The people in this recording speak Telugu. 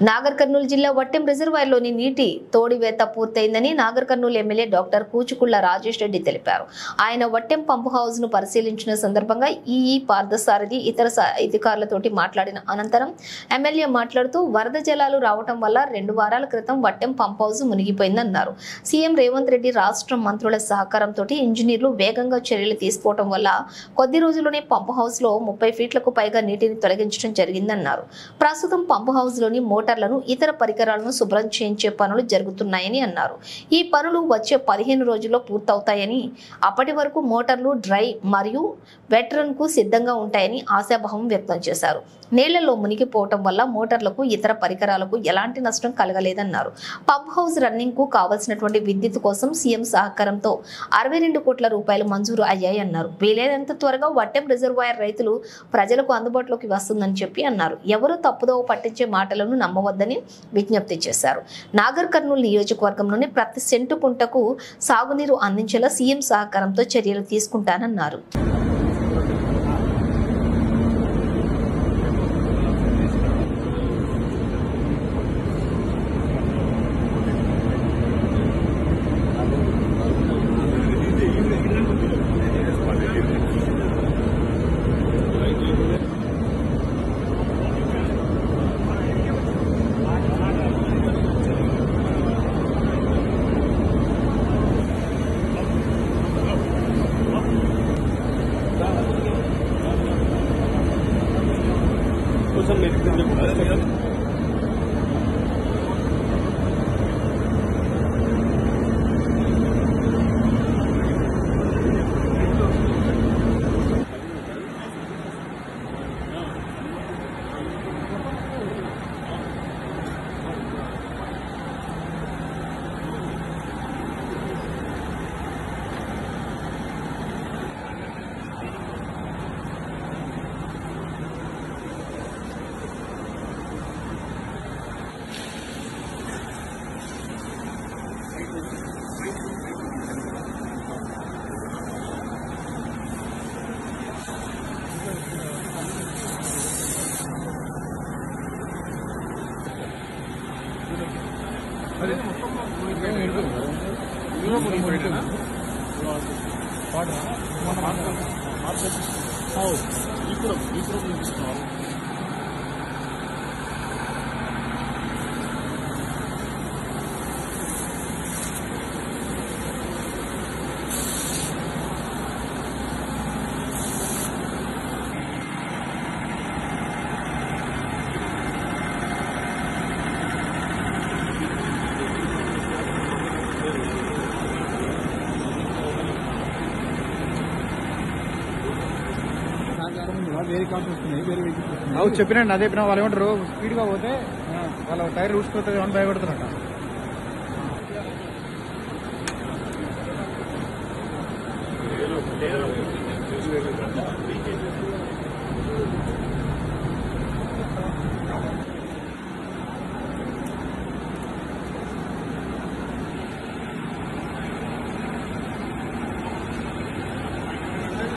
నాగర్ కర్నూలు జిల్లా వట్టెం రిజర్వాయర్లోని నీటి తోడివేత పూర్తయిందని నాగర్ కర్నూలు ఎమ్మెల్యే డాక్టర్ కూచుకుళ్ల రాజేష్ రెడ్డి తెలిపారు. ఆయన వట్టెం పంపు హౌస్ ను పరిశీలించిన సందర్భంగా ఈఈ పార్థసారథి ఇతర అధికారులతోటి మాట్లాడిన అనంతరం ఎమ్మెల్యే మాట్లాడుతూ వరద జలాలు రావడం వల్ల 2 వారాల క్రితం వట్టెం పంప్ హౌస్ మునిగిపోయిందన్నారు. సీఎం రేవంత్ రెడ్డి రాష్ట్ర మంత్రుల సహకారంతో ఇంజనీర్లు వేగంగా చర్యలు తీసుకోవడం వల్ల కొద్ది రోజుల్లోనే పంపు హౌస్ లో 30 ఫీట్లకు పైగా నీటిని తొలగించడం జరిగిందన్నారు. ప్రస్తుతం పంపు హౌస్ లోని మోటార్లను ఇతర పరికరాలను శుభ్రం చేయించే పనులు జరుగుతున్నాయని అన్నారు. ఈ పనులు వచ్చే 15 రోజుల్లో పూర్తవుతాయని, అప్పటి వరకు మోటార్లు డ్రై మరియు వెట్ రన్ కు సిద్ధంగా ఉంటాయని ఆశాభావం వ్యక్తం చేశారు. నీళ్లలో మునిగిపోవటం వల్ల మోటార్లకు ఇతర పరికరాలకు ఎలాంటి నష్టం కలగలేదన్నారు. పంప్ హౌస్ రన్నింగ్ కు కావాల్సినటువంటి విద్యుత్ కోసం సీఎం సహకారంతో 62 కోట్ల రూపాయలు మంజూరు అయ్యాయన్నారు. వీలైనంత త్వరగా వట్టెం రిజర్వాయర్ రైతులు ప్రజలకు అందుబాటులోకి వస్తుందని చెప్పి అన్నారు. ఎవరు తప్పుదోవ పట్టించే మాటలను నమ్మవద్దని విజ్ఞప్తి చేశారు. నాగర్ కర్నూలు నియోజకవర్గంలోని ప్రతి సెంటు కుంటకు సాగునీరు అందించేలా సీఎం సహకారంతో చర్యలు తీసుకుంటానన్నారు. చెప్పినండి అదే చెప్పిన వాళ్ళు ఏమంటారు స్పీడ్ గా పోతే వాళ్ళ టైర్ ఊసిపోతుంది అని భయపడుతున్నట్ట.